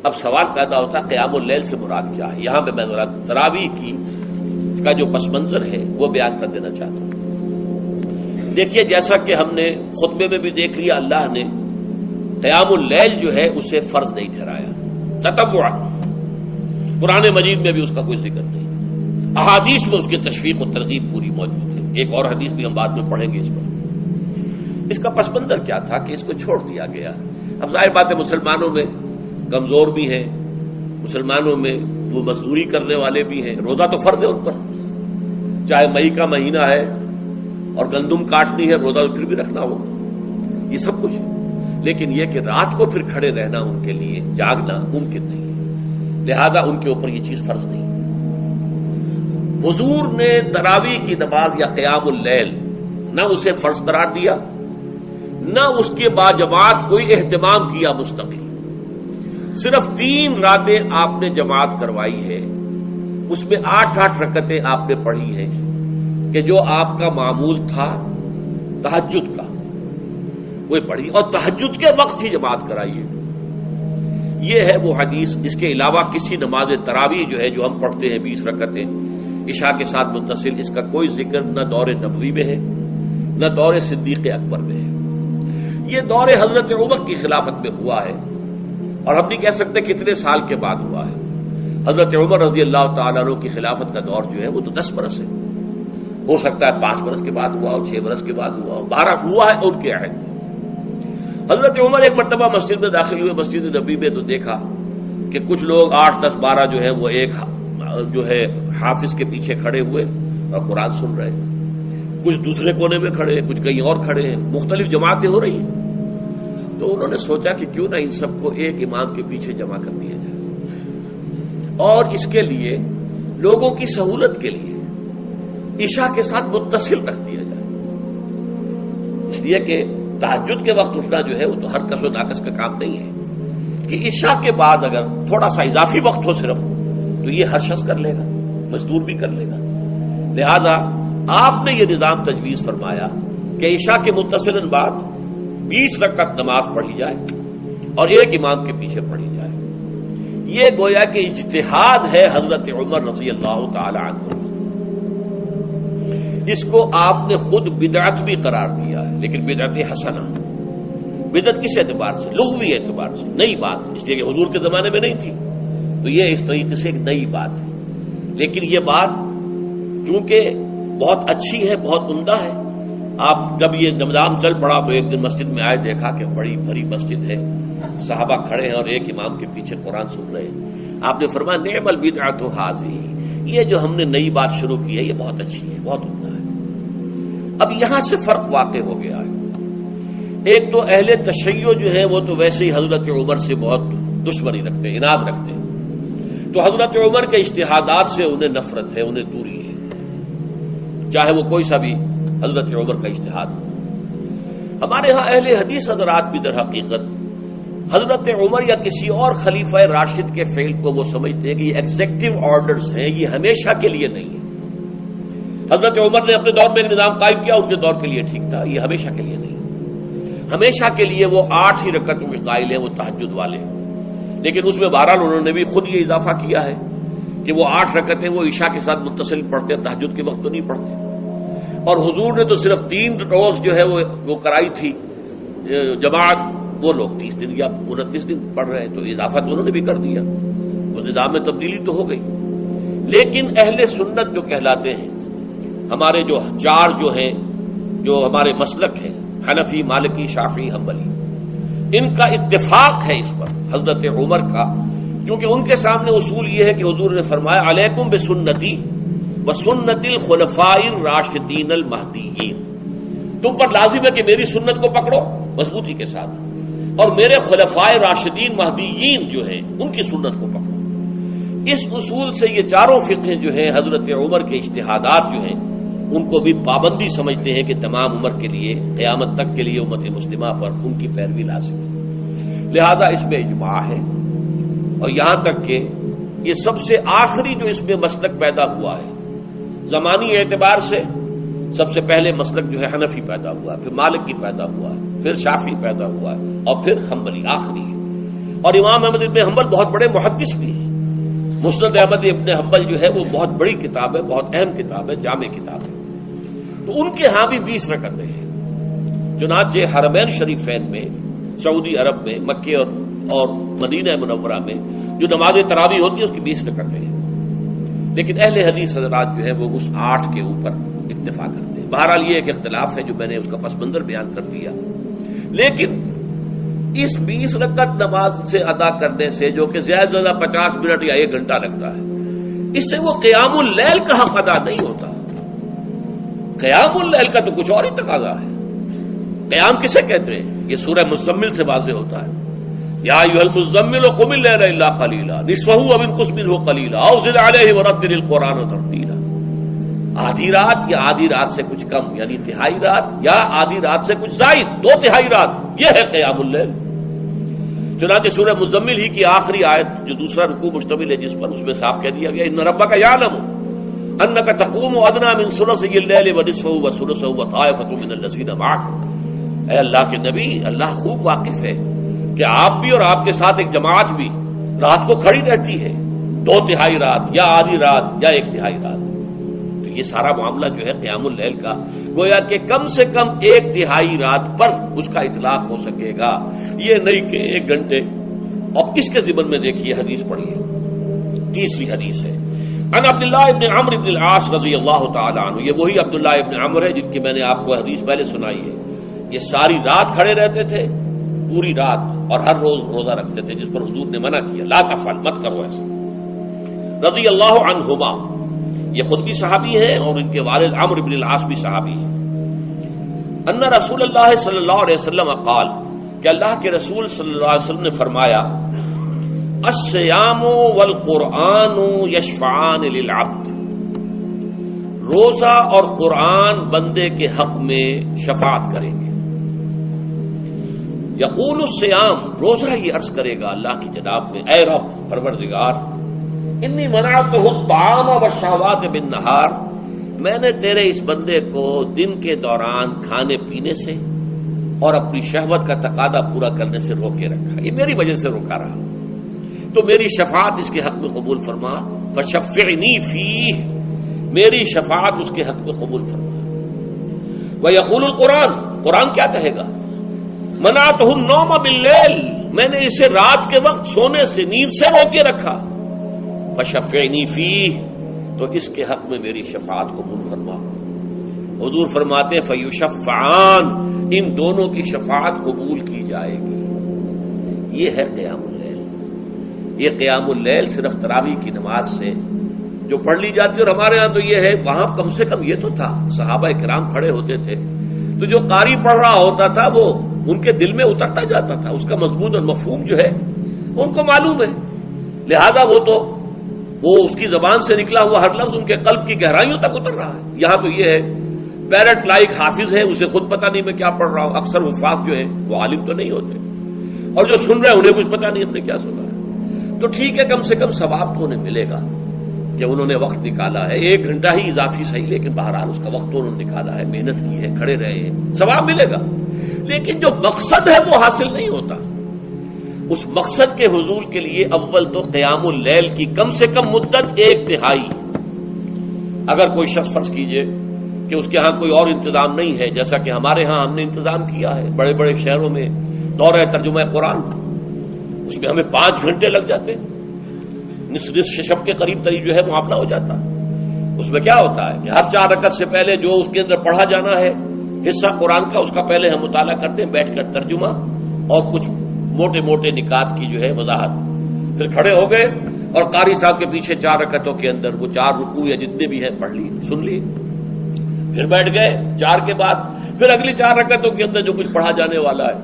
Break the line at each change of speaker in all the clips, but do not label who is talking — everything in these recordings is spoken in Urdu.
اب سوال پیدا ہوتا ہے قیام اللیل سے مراد کیا ہے؟ یہاں پہ میں ذرا تراویح کا جو پس منظر ہے وہ بیان کر دینا چاہتا ہوں۔ دیکھیے، جیسا کہ ہم نے خطبے میں بھی دیکھ لیا، اللہ نے قیام اللیل جو ہے اسے فرض نہیں ٹھہرایا، تطوع۔ قرآن مجید میں بھی اس کا کوئی ذکر نہیں، احادیث میں اس کی تشویق و ترغیب پوری موجود ہے۔ ایک اور حدیث بھی ہم بعد میں پڑھیں گے اس پر۔ اس کا پس منظر کیا تھا کہ اس کو چھوڑ دیا گیا۔ اب ظاہر بات ہے مسلمانوں میں کمزور بھی ہیں، مسلمانوں میں وہ مزدوری کرنے والے بھی ہیں، روزہ تو فرض ہے ان پر، چاہے مئی کا مہینہ ہے اور گندم کاٹنی ہے، روزہ تو پھر بھی رکھنا ہوگا، یہ سب کچھ ہے۔ لیکن یہ کہ رات کو پھر کھڑے رہنا ان کے لیے، جاگنا ممکن نہیں ہے، لہذا ان کے اوپر یہ چیز فرض نہیں۔ حضور نے تراویح کی نماز یا قیام اللیل نہ اسے فرض قرار دیا، نہ اس کے بعد جماعت کوئی اہتمام کیا مستقل۔ صرف 3 راتیں آپ نے جماعت کروائی ہے، اس میں 8 رکعتیں آپ نے پڑھی ہیں کہ جو آپ کا معمول تھا تہجد کا، وہ پڑھی، اور تہجد کے وقت ہی جماعت کرائی ہے۔ یہ ہے وہ حدیث۔ اس کے علاوہ کسی نماز تراویح جو ہے جو ہم پڑھتے ہیں 20 رکعتیں عشاء کے ساتھ متصل، اس کا کوئی ذکر نہ دور نبوی میں ہے نہ دور صدیق اکبر میں ہے۔ یہ دور حضرت عمر کی خلافت میں ہوا ہے، اور ہم نہیں کہہ سکتے کتنے سال کے بعد ہوا ہے۔ حضرت عمر رضی اللہ تعالیٰ عنہ کی خلافت کا دور جو ہے وہ تو 10 برس ہے، ہو سکتا ہے 5 برس کے بعد ہوا ہو، 6 برس کے بعد ہوا ہو، 12 ہوا ہے ان کے عہد۔ حضرت عمر ایک مرتبہ مسجد میں داخل ہوئے، مسجد نبوی میں، تو دیکھا کہ کچھ لوگ 8، 10، 12 جو ہے وہ ایک جو ہے حافظ کے پیچھے کھڑے ہوئے اور قرآن سن رہے ہیں، کچھ دوسرے کونے میں کھڑے ہیں، کچھ کہیں اور کھڑے ہیں، مختلف جماعتیں ہو رہی ہیں۔ تو انہوں نے سوچا کہ کیوں نہ ان سب کو ایک امام کے پیچھے جمع کر دیا جائے، اور اس کے لیے لوگوں کی سہولت کے لیے عشاء کے ساتھ متصل رکھ دیا جائے، اس لیے کہ تہجد کے وقت اٹھنا جو ہے وہ تو ہر کس و ناقص کا کام نہیں ہے، کہ عشاء کے بعد اگر تھوڑا سا اضافی وقت ہو صرف، تو یہ ہر شخص کر لے گا، مزدور بھی کر لے گا۔ لہذا آپ نے یہ نظام تجویز فرمایا کہ عشاء کے متصل بعد 20 رکعت نماز پڑھی جائے اور ایک امام کے پیچھے پڑھی جائے۔ یہ گویا کہ اجتہاد ہے حضرت عمر رضی اللہ تعالی عنہ، اس کو آپ نے خود بدعت بھی قرار دیا ہے، لیکن بدعت حسنہ۔ بدعت کس اعتبار سے؟ لغوی اعتبار سے، نئی بات، اس لیے کہ حضور کے زمانے میں نہیں تھی، تو یہ اس طریقے سے ایک نئی بات ہے۔ لیکن یہ بات کیونکہ بہت اچھی ہے، بہت عمدہ ہے، آپ جب یہ نظام چل پڑا تو ایک دن مسجد میں آئے، دیکھا کہ بڑی بھری مسجد ہے، صحابہ کھڑے ہیں اور ایک امام کے پیچھے قرآن سن رہے ہیں۔ آپ نے فرمایا نعم البدعۃ ھذہ، یہ جو ہم نے نئی بات شروع کی ہے یہ بہت اچھی ہے، بہت عمدہ ہے۔ اب یہاں سے فرق واقع ہو گیا ہے۔ ایک تو اہل تشیع جو ہے وہ تو ویسے ہی حضرت عمر سے بہت دشمنی رکھتے ہیں، عناد رکھتے ہیں، تو حضرت عمر کے اجتہادات سے انہیں نفرت ہے، انہیں دوری ہے، چاہے وہ کوئی سا بھی حضرت عمر کا اجتہاد ہو۔ ہمارے ہاں اہل حدیث حضرات بھی در حقیقت حضرت عمر یا کسی اور خلیفہ راشد کے فعل کو وہ سمجھتے ہیں کہ یہ ایگزیکٹو آرڈرز ہیں، یہ ہمیشہ کے لیے نہیں ہے۔ حضرت عمر نے اپنے دور میں ایک نظام قائم کیا، ان کے دور کے لیے ٹھیک تھا، یہ ہمیشہ کے لیے نہیں ہے۔ ہمیشہ کے لیے وہ 8 ہی رکعتوں کے قائل ہیں، وہ تہجد والے، لیکن اس میں بہرحال انہوں نے بھی خود یہ اضافہ کیا ہے کہ وہ 8 رکعتیں وہ عشاء کے ساتھ متصل پڑھتے ہیں، تہجد کے وقت تو نہیں پڑھتے۔ اور حضور نے تو صرف 3 روز جو ہے وہ کرائی تھی جماعت، وہ لوگ 30 دن یا 29 دن پڑھ رہے ہیں، تو اضافہ تو انہوں نے بھی کر دیا، وہ نظام میں تبدیلی تو ہو گئی۔ لیکن اہل سنت جو کہلاتے ہیں، ہمارے جو 4 جو ہیں، جو ہمارے مسلک ہیں، حنفی، مالکی، شافعی، حنبلی، ان کا اتفاق ہے اس پر حضرت عمر کا، کیونکہ ان کے سامنے اصول یہ ہے کہ حضور نے فرمایا علیکم بسنتی وسنت الخلفاء الراشدین المہدیین، تم پر لازم ہے کہ میری سنت کو پکڑو مضبوطی کے ساتھ، اور میرے خلفاء راشدین مہدیین جو ہیں ان کی سنت کو پکڑو۔ اس اصول سے یہ 4 فقہ جو ہیں حضرت عمر کے اجتہادات جو ہیں ان کو بھی پابندی سمجھتے ہیں کہ تمام عمر کے لیے، قیامت تک کے لیے امت مسلمہ پر ان کی پیروی لازم ہے، لہذا اس میں اجماع ہے۔ اور یہاں تک کہ یہ سب سے آخری جو اس میں مسلک پیدا ہوا ہے زمانی اعتبار سے، سب سے پہلے مسلک جو ہے حنفی پیدا ہوا ہے، پھر مالکی پیدا ہوا ہے، پھر شافعی پیدا ہوا ہے، اور پھر حنبلی آخری ہے۔ اور امام احمد ابن حنبل بہت بڑے محدث بھی ہیں. مسند احمد ابن حنبل جو ہے وہ بہت بڑی کتاب ہے، بہت اہم کتاب ہے، جامع کتاب ہے. تو ان کے ہاں بھی 20 رکعتیں ہیں. چنانچہ حرمین شریفین میں، سعودی عرب میں، مکے اور مدینہ منورہ میں جو نماز تراویح ہوتی ہے اس کی 20 رکعتیں ہیں. لیکن اہل حدیث حضرات جو ہے وہ اس 8 کے اوپر اکتفا کرتے ہیں. بہرحال یہ ایک اختلاف ہے جو میں نے اس کا پس منظر بیان کر دیا. لیکن اس 20 رکعت نماز سے ادا کرنے سے، جو کہ زیادہ سے زیادہ 50 منٹ یا 1 گھنٹہ لگتا ہے، اس سے وہ قیام اللیل کا حق ادا نہیں ہوتا. قیام اللیل کا تو کچھ اور ہی تقاضا ہے. قیام کسے کہتے ہیں؟ یہ سورہ مزمل سے واضح ہوتا ہے. یا ایھا المزمل قم اللیل الا قلیلا نصفہ او انقص منہ قلیلا او زد علیہ ورتل القرآن ترتیلا. آدھی رات یا آدھی رات سے کچھ کم، یعنی تہائی رات، یا آدھی رات سے کچھ زائد، 2 تہائی رات، یہ ہے قیام اللیل. چنانچہ سورہ مزمل ہی کی آخری آیت جو دوسرا رکوع مشتمل ہے جس پر، اس میں صاف کہہ دیا گیا ان ربک یعلم انک تقوم ادنی من ثلثی اللیل ونصفہ وثلثہ وطائفۃ من الذین معک. اے اللہ کے نبی، اللہ خوب واقف ہے کہ آپ بھی اور آپ کے ساتھ ایک جماعت بھی رات کو کھڑی رہتی ہے، 2 تہائی رات یا آدھی رات یا 1 تہائی رات. تو یہ سارا معاملہ جو ہے قیام اللیل کا، گویا کہ کم سے کم 1 تہائی رات پر اس کا اطلاق ہو سکے گا، یہ نہیں کہ 1 گھنٹے. اب اس کے ضمن میں دیکھیے حدیث پڑھیے. تیسری حدیث ہے ان عبداللہ ابن عمرو بن العاص رضی اللہ تعالی عنہ. یہ وہی عبداللہ ابن عمرو ہے جن کی میں نے آپ کو حدیث پہلے سنائی ہے. یہ ساری رات کھڑے رہتے تھے، پوری رات، اور ہر روز روزہ رکھتے تھے، جس پر حضور نے منع کیا، لا تفعل، مت کرو ایسا. رضی اللہ عنہما، یہ خود بھی صحابی ہیں اور ان کے والد عمرو بن العاص بھی صحابی ہیں. ان رسول اللہ صلی اللہ علیہ وسلم قال، کہ اللہ کے رسول صلی اللہ علیہ وسلم نے فرمایا الصیام والقرآن یشفعان للعبد. روزہ اور قرآن بندے کے حق میں شفاعت کریں گے. یقول الصیام، روزہ یہ عرض کرے گا اللہ کی جناب میں، اے رب پروردگار، انی منعتہ الطعام والشہوات بالنہار، میں نے تیرے اس بندے کو دن کے دوران کھانے پینے سے اور اپنی شہوت کا تقاضا پورا کرنے سے روکے رکھا، یہ میری وجہ سے روکا رہا، تو میری شفاعت اس کے حق میں قبول فرما. فشفعنی فیہ، میری شفاعت اس کے حق میں قبول فرما. ویقول القرآن، قرآن کیا کہے گا؟ منعتہ النوم باللیل، میں نے اسے رات کے وقت سونے سے، نیند سے روکے رکھا. فشفعنی فیہ، تو اس کے حق میں میری شفاعت قبول فرما. حضور فرماتے ہیں فیشفعان، ان دونوں کی شفاعت قبول کی جائے گی. یہ ہے قیام اللیل. یہ قیام اللیل صرف تراویح کی نماز سے جو پڑھ لی جاتی ہے، اور ہمارے ہاں تو یہ ہے، وہاں کم سے کم یہ تو تھا، صحابہ کرام کھڑے ہوتے تھے تو جو قاری پڑھ رہا ہوتا تھا وہ ان کے دل میں اترتا جاتا تھا، اس کا مضمون اور مفہوم جو ہے ان کو معلوم ہے، لہذا وہ اس کی زبان سے نکلا ہوا ہر لفظ ان کے قلب کی گہرائیوں تک اتر رہا ہے. یہاں تو یہ ہے پیرٹ لائک حافظ ہے، اسے خود پتہ نہیں میں کیا پڑھ رہا ہوں. اکثر حفاظ جو ہے وہ عالم تو نہیں ہوتے، اور جو سن رہے ہیں انہیں کچھ پتہ نہیں ہم نے کیا سنا ہے. تو ٹھیک ہے، کم سے کم ثواب تو انہیں ملے گا کہ انہوں نے وقت نکالا ہے. 1 گھنٹہ ہی اضافی صحیح، لیکن بہرحال اس کا وقت تو انہوں نے نکالا ہے، محنت کی ہے، کھڑے رہے ہیں، ثواب ملے گا. لیکن جو مقصد ہے وہ حاصل نہیں ہوتا. اس مقصد کے حصول کے لیے اول تو قیام اللیل کی کم سے کم مدت 1/3. اگر کوئی شخص فرض کیجئے کہ اس کے ہاں کوئی اور انتظام نہیں ہے، جیسا کہ ہمارے ہاں ہم نے انتظام کیا ہے بڑے بڑے شہروں میں دورہ ترجمہ قرآن، اس میں ہمیں 5 گھنٹے لگ جاتے، نصف شب کے قریب جو ہے معاملہ ہو جاتا. اس میں کیا ہوتا ہے کہ ہر 4 رکعت سے پہلے جو اس کے اندر پڑھا جانا ہے حصہ قرآن کا، اس کا پہلے ہم مطالعہ کرتے ہیں بیٹھ کر، ترجمہ اور کچھ موٹے موٹے نکات کی جو ہے وضاحت. پھر کھڑے ہو گئے اور قاری صاحب کے پیچھے 4 رکعتوں کے اندر وہ 4 رکوع یا جتنے بھی ہیں پڑھ لیے، سن لیے، پھر بیٹھ گئے 4 کے بعد پھر اگلی 4 رکعتوں کے اندر جو کچھ پڑھا جانے والا ہے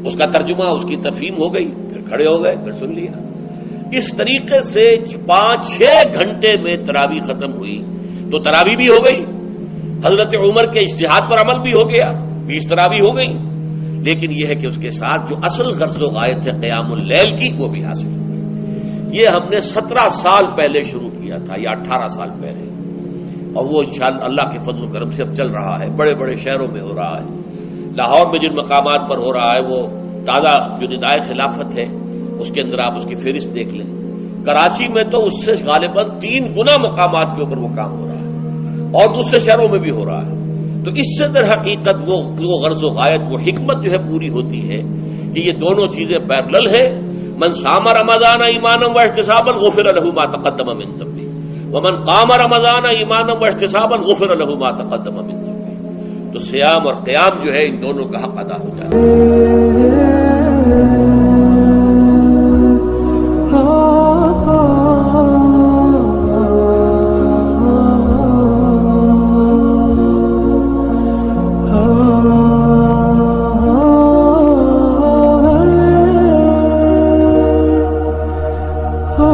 اس کا ترجمہ، اس کی تفہیم ہو گئی، پھر کھڑے ہو گئے، پھر سن لیا. اس طریقے سے 5-6 گھنٹے میں تراویح ختم ہوئی. تو تراویح بھی ہو گئی، حضرت عمر کے اجتہاد پر عمل بھی ہو گیا، 20 تراویح ہو گئی. لیکن یہ ہے کہ اس کے ساتھ جو اصل غرض و غایت ہے قیام اللیل کی، وہ بھی حاصل ہوئی. یہ ہم نے 17 سال پہلے شروع کیا تھا یا 18 سال پہلے، اور وہ انشاءاللہ اللہ کے فضل و کرم سے اب چل رہا ہے. بڑے بڑے شہروں میں ہو رہا ہے، لاہور میں جن مقامات پر ہو رہا ہے وہ تازہ جو ندائے خلافت ہے اس کے اندر آپ اس کی فہرست دیکھ لیں. کراچی میں تو اس سے غالباً 3 گنا مقامات کے اوپر وہ کام ہو رہا ہے اور دوسرے شہروں میں بھی ہو رہا ہے. تو اس سے در حقیقت وہ غرض و غایت، وہ حکمت جو ہے پوری ہوتی ہے کہ یہ دونوں چیزیں پیرلل ہیں. من صام رمضان ایمانا واحتسابا غفر له ما تقدم من ذنبه ومن قام رمضان ایمانا واحتسابا غفر له ما تقدم من ذنبه. تو صیام اور قیام جو ہے ان دونوں کا حق ادا ہو جاتا ہے.